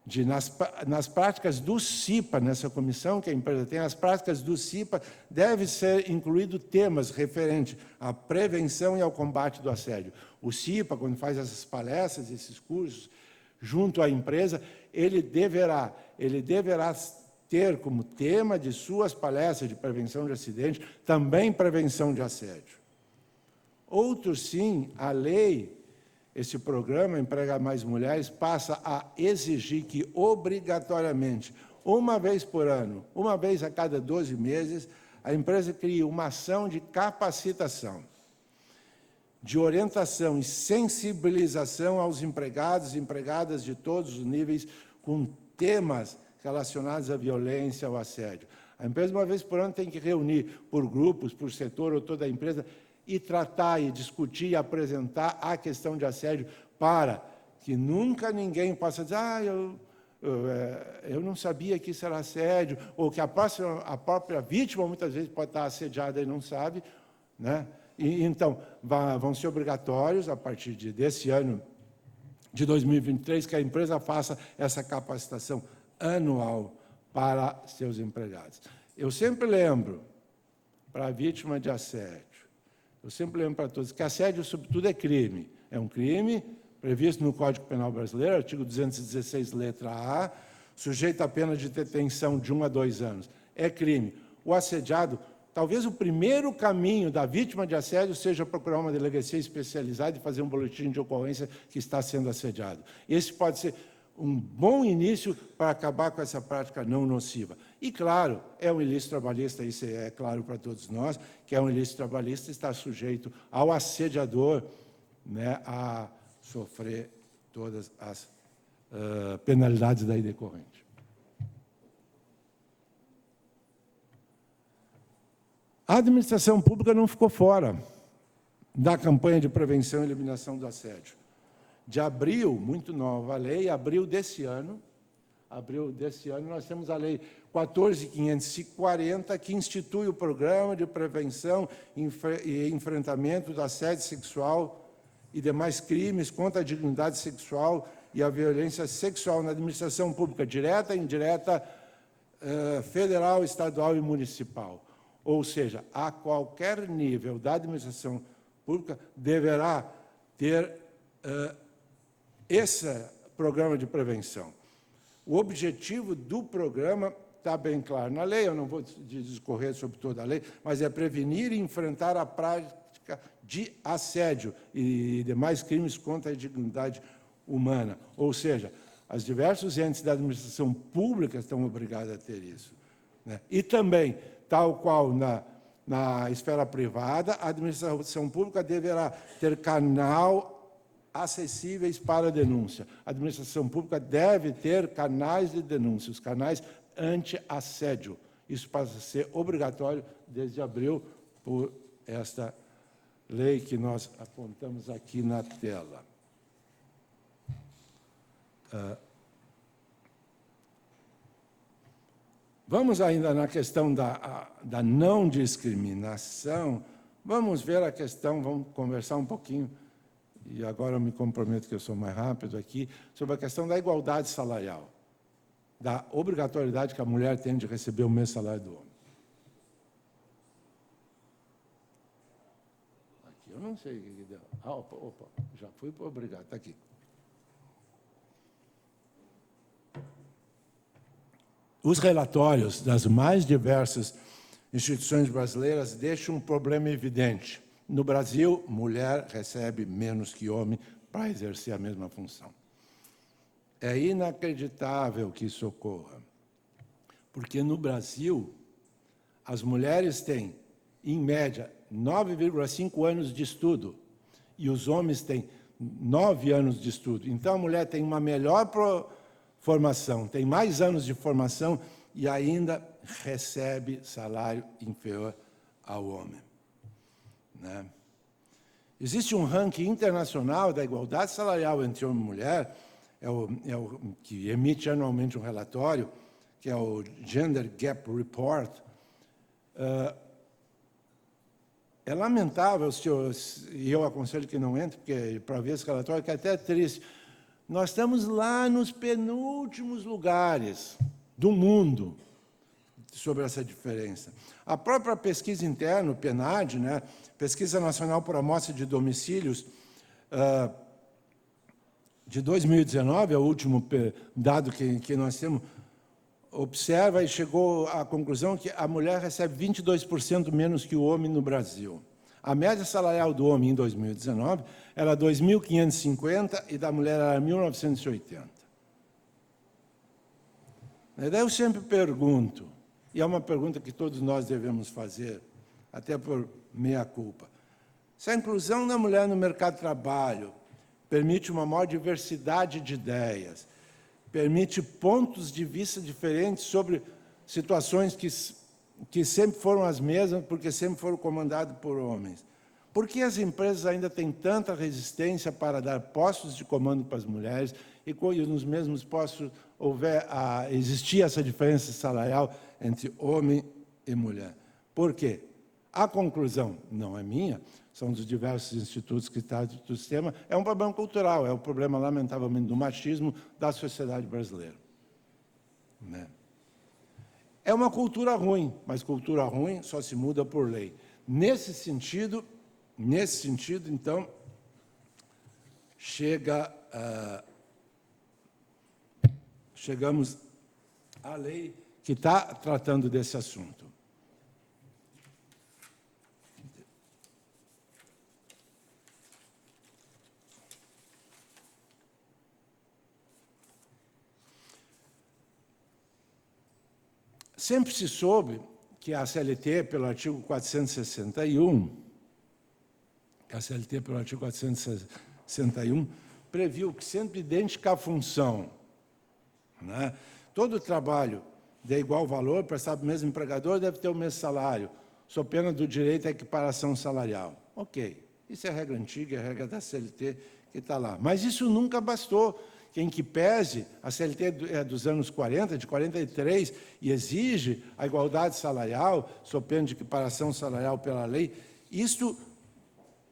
de, nas práticas do CIPA, nessa comissão que a empresa tem, as práticas do CIPA devem ser incluídos temas referentes à prevenção e ao combate do assédio. O CIPA, quando faz essas palestras, esses cursos, junto à empresa, ele deverá ter como tema de suas palestras de prevenção de acidente também prevenção de assédio. Outros, sim, a lei, esse programa Emprega Mais Mulheres, passa a exigir que, obrigatoriamente, uma vez por ano, uma vez a cada 12 meses, a empresa crie uma ação de capacitação, de orientação e sensibilização aos empregados e empregadas de todos os níveis com temas relacionados à violência, ao assédio. A empresa, uma vez por ano, tem que reunir por grupos, por setor ou toda a empresa e tratar e discutir e apresentar a questão de assédio para que nunca ninguém possa dizer eu não sabia que isso era assédio, ou que a própria vítima muitas vezes pode estar assediada e não sabe, né? Então, vão ser obrigatórios, a partir desse ano de 2023, que a empresa faça essa capacitação anual para seus empregados. Eu sempre lembro, para a vítima de assédio, eu sempre lembro para todos que assédio, sobretudo, é crime. É um crime previsto no Código Penal Brasileiro, artigo 216, letra A, sujeito a pena de detenção de 1 a 2 anos. É crime. O assediado, talvez o primeiro caminho da vítima de assédio seja procurar uma delegacia especializada e fazer um boletim de ocorrência que está sendo assediado. Esse pode ser um bom início para acabar com essa prática não nociva. E, claro, é um ilícito trabalhista, isso é claro para todos nós, que é um ilícito trabalhista, está sujeito ao assediador, né, a sofrer todas as penalidades daí decorrentes. A administração pública não ficou fora da campanha de prevenção e eliminação do assédio. De abril, muito nova a lei, abril desse ano, nós temos a Lei 14.540, que institui o Programa de Prevenção e Enfrentamento do Assédio Sexual e demais crimes contra a dignidade sexual e a violência sexual na administração pública, direta e indireta, federal, estadual e municipal. Ou seja, a qualquer nível da administração pública deverá ter esse programa de prevenção. O objetivo do programa está bem claro na lei, eu não vou discorrer sobre toda a lei, mas é prevenir e enfrentar a prática de assédio e demais crimes contra a dignidade humana. Ou seja, os diversos entes da administração pública estão obrigados a ter isso, né? E também, tal qual na esfera privada, a administração pública deverá ter canal acessíveis para denúncia. A administração pública deve ter canais de denúncia, os canais anti-assédio. Isso passa a ser obrigatório desde abril por esta lei que nós apontamos aqui na tela. Vamos ainda na questão da não discriminação. Vamos ver a questão, vamos conversar um pouquinho, e agora eu me comprometo que eu sou mais rápido aqui, sobre a questão da igualdade salarial, da obrigatoriedade que a mulher tem de receber o mesmo salário do homem. Aqui eu não sei o que deu. Opa, já fui obrigado, está aqui. Os relatórios das mais diversas instituições brasileiras deixam um problema evidente. No Brasil, mulher recebe menos que homem para exercer a mesma função. É inacreditável que isso ocorra, porque no Brasil, as mulheres têm, em média, 9,5 anos de estudo e os homens têm 9 anos de estudo. Então, a mulher tem uma melhor formação, tem mais anos de formação e ainda recebe salário inferior ao homem, né? Existe um ranking internacional da igualdade salarial entre homem e mulher, que emite anualmente um relatório, que é o Gender Gap Report. É lamentável, e eu aconselho que não entre, porque para ver esse relatório, que é até triste. Nós estamos lá nos penúltimos lugares do mundo sobre essa diferença. A própria pesquisa interna, o PNAD, né, Pesquisa Nacional por Amostra de Domicílios, de 2019, é o último dado que nós temos, observa e chegou à conclusão que a mulher recebe 22% menos que o homem no Brasil. A média salarial do homem em 2019 era 2.550 e da mulher era 1.980. Daí eu sempre pergunto, e é uma pergunta que todos nós devemos fazer, até por meia-culpa, se a inclusão da mulher no mercado de trabalho permite uma maior diversidade de ideias, permite pontos de vista diferentes sobre situações que sempre foram as mesmas, porque sempre foram comandadas por homens. Por que as empresas ainda têm tanta resistência para dar postos de comando para as mulheres e nos mesmos postos existir essa diferença salarial entre homem e mulher? Por quê? A conclusão não é minha, são dos diversos institutos que estão do sistema, é um problema cultural, é um problema, lamentavelmente, do machismo da sociedade brasileira, né? É uma cultura ruim, mas cultura ruim só se muda por lei. Nesse sentido, então, chegamos à lei que está tratando desse assunto. Sempre se soube que a CLT, pelo artigo 461, previu que, sendo idêntica a função, né, todo trabalho de igual valor, prestado pelo mesmo empregador, deve ter o mesmo salário. sob pena do direito à equiparação salarial. Ok, isso é regra antiga, é regra da CLT que está lá. Mas isso nunca bastou. Em que pese, a CLT é dos anos 40, de 43, e exige a igualdade salarial, sob pena de equiparação salarial pela lei, isso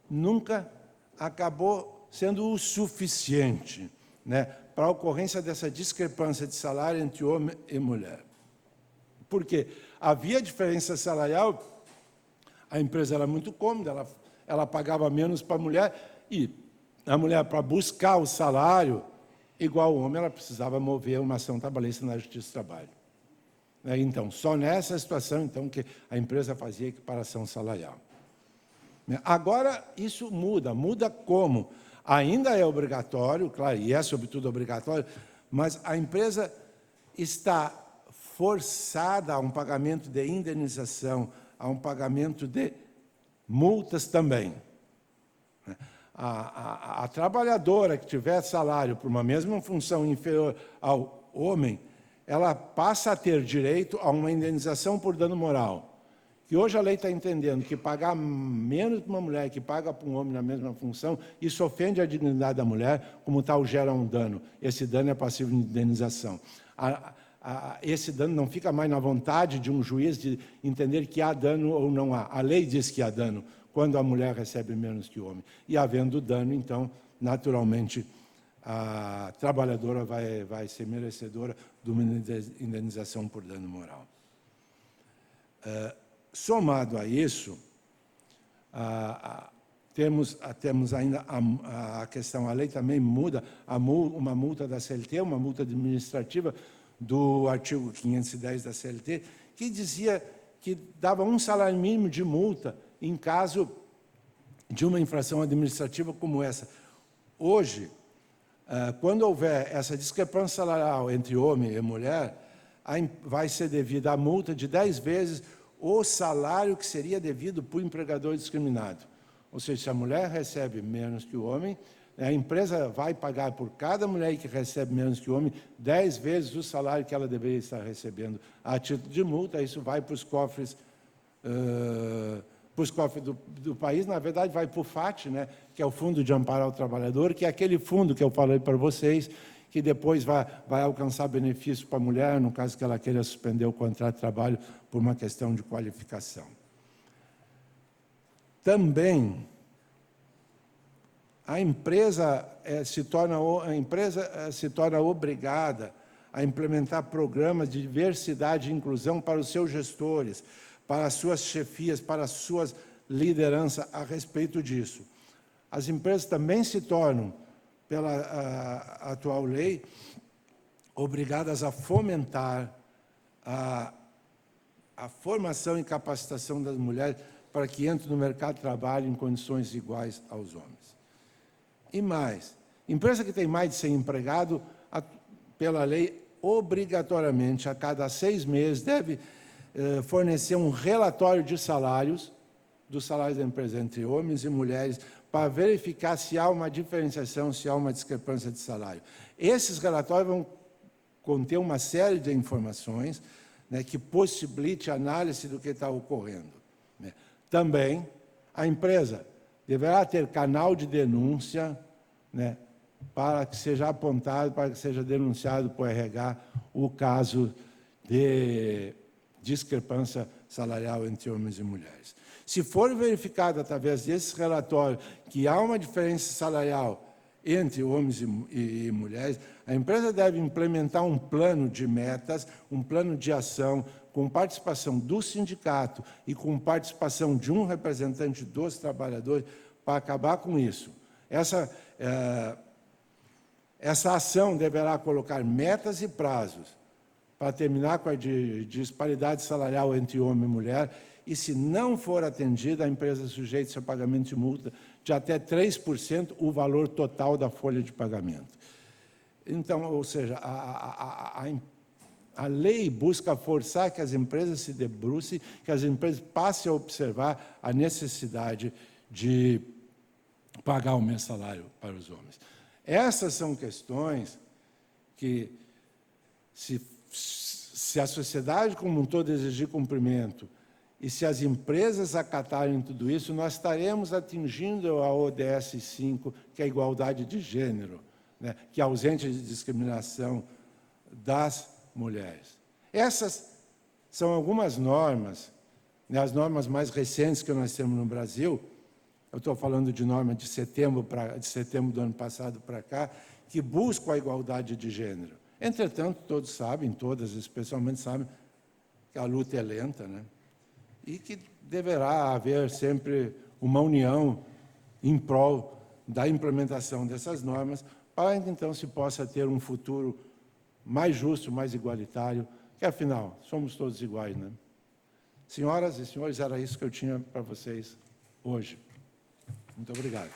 nunca acabou sendo o suficiente, né, para a ocorrência dessa discrepância de salário entre homem e mulher. Por quê? Havia diferença salarial, a empresa era muito cômoda, ela pagava menos para a mulher, e a mulher, para buscar o salário igual ao homem, ela precisava mover uma ação trabalhista na Justiça do Trabalho. Então, só nessa situação então, que a empresa fazia equiparação salarial. Agora, isso muda como? Ainda é obrigatório, claro, e é sobretudo obrigatório, mas a empresa está forçada a um pagamento de indenização, a um pagamento de multas também. A trabalhadora que tiver salário por uma mesma função inferior ao homem, ela passa a ter direito a uma indenização por dano moral. Que hoje a lei está entendendo que pagar menos para uma mulher que paga para um homem na mesma função, isso ofende a dignidade da mulher, como tal gera um dano. Esse dano é passivo de indenização. Esse dano não fica mais na vontade de um juiz de entender que há dano ou não há. A lei diz que há dano quando a mulher recebe menos que o homem. E havendo dano, então, naturalmente, a trabalhadora vai ser merecedora de uma indenização por dano moral. Somado a isso, temos ainda a questão, a lei também muda, uma multa da CLT, uma multa administrativa do artigo 510 da CLT, que dizia que dava um salário mínimo de multa em caso de uma infração administrativa como essa. Hoje, quando houver essa discrepância salarial entre homem e mulher, vai ser devida a multa de 10 vezes o salário que seria devido para o empregador discriminado. Ou seja, se a mulher recebe menos que o homem, a empresa vai pagar por cada mulher que recebe menos que o homem 10 vezes o salário que ela deveria estar recebendo a título de multa. Isso vai para os cofres do país, na verdade, vai para o FAT, né, que é o Fundo de Amparo ao Trabalhador, que é aquele fundo que eu falei para vocês, que depois vai alcançar benefício para a mulher, no caso que ela queira suspender o contrato de trabalho por uma questão de qualificação. Também, a empresa se torna obrigada a implementar programas de diversidade e inclusão para os seus gestores, para as suas chefias, para as suas lideranças a respeito disso. As empresas também se tornam, pela atual lei, obrigadas a fomentar a formação e capacitação das mulheres para que entrem no mercado de trabalho em condições iguais aos homens. E mais, empresa que tem mais de 100 empregados, pela lei, obrigatoriamente, a cada 6 meses, deve fornecer um relatório de salários, dos salários da empresa entre homens e mulheres, para verificar se há uma diferenciação, se há uma discrepância de salário. Esses relatórios vão conter uma série de informações, né, que possibilite a análise do que está ocorrendo, né. Também, a empresa deverá ter canal de denúncia, né, para que seja apontado, para que seja denunciado por RH o caso de discrepância salarial entre homens e mulheres. Se for verificado através desse relatório que há uma diferença salarial entre homens e mulheres, a empresa deve implementar um plano de metas, um plano de ação, com participação do sindicato e com participação de um representante dos trabalhadores, para acabar com isso. Essa ação deverá colocar metas e prazos para terminar com a disparidade salarial entre homem e mulher, e, se não for atendida, a empresa sujeita-se ao pagamento de multa de até 3% o valor total da folha de pagamento. Então, ou seja, a lei busca forçar que as empresas se debrucem, que as empresas passem a observar a necessidade de pagar o mesmo salário para os homens. Essas são questões que, se a sociedade como um todo exigir cumprimento, E se as empresas acatarem tudo isso, nós estaremos atingindo a ODS 5, que é a igualdade de gênero, né? Que é a ausência de discriminação das mulheres. Essas são algumas normas, né, as normas mais recentes que nós temos no Brasil. Eu estou falando de norma de setembro do ano passado para cá, que buscam a igualdade de gênero. Entretanto, todos sabem, todas especialmente sabem, que a luta é lenta, né? E que deverá haver sempre uma união em prol da implementação dessas normas, para que então se possa ter um futuro mais justo, mais igualitário, que afinal somos todos iguais, né? Senhoras e senhores, era isso que eu tinha para vocês hoje. Muito obrigado.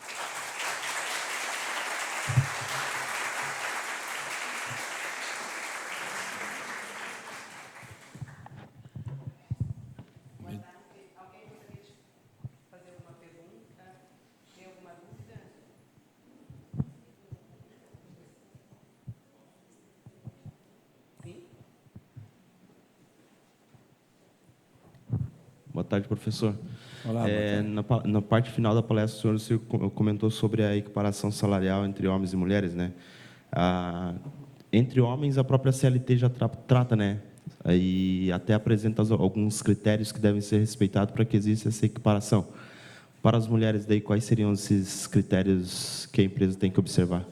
Boa tarde, professor. Olá, Na parte final da palestra, o senhor comentou sobre a equiparação salarial entre homens e mulheres, né? Entre homens, a própria CLT já trata, né? E até apresenta alguns critérios que devem ser respeitados para que exista essa equiparação. Para as mulheres, daí, quais seriam esses critérios que a empresa tem que observar?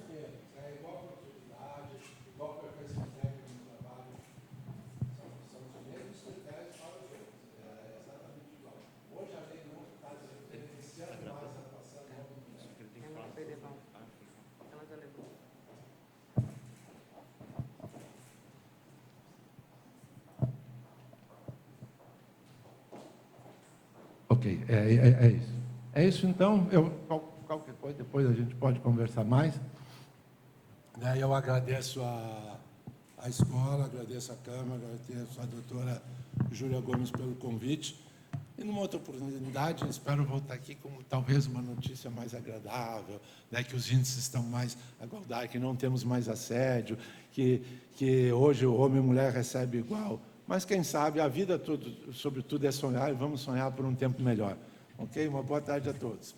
Ok, é isso. É isso, então. Qualquer coisa, depois a gente pode conversar mais. Eu agradeço a escola, agradeço a Câmara, agradeço a doutora Júlia Gomes pelo convite. E, numa outra oportunidade, espero voltar aqui com talvez uma notícia mais agradável, né, que os índices estão mais à igualdade, que não temos mais assédio, que hoje o homem e a mulher recebem igual. Mas, quem sabe, a vida, sobretudo, é sonhar, e vamos sonhar por um tempo melhor. Ok? Uma boa tarde a todos.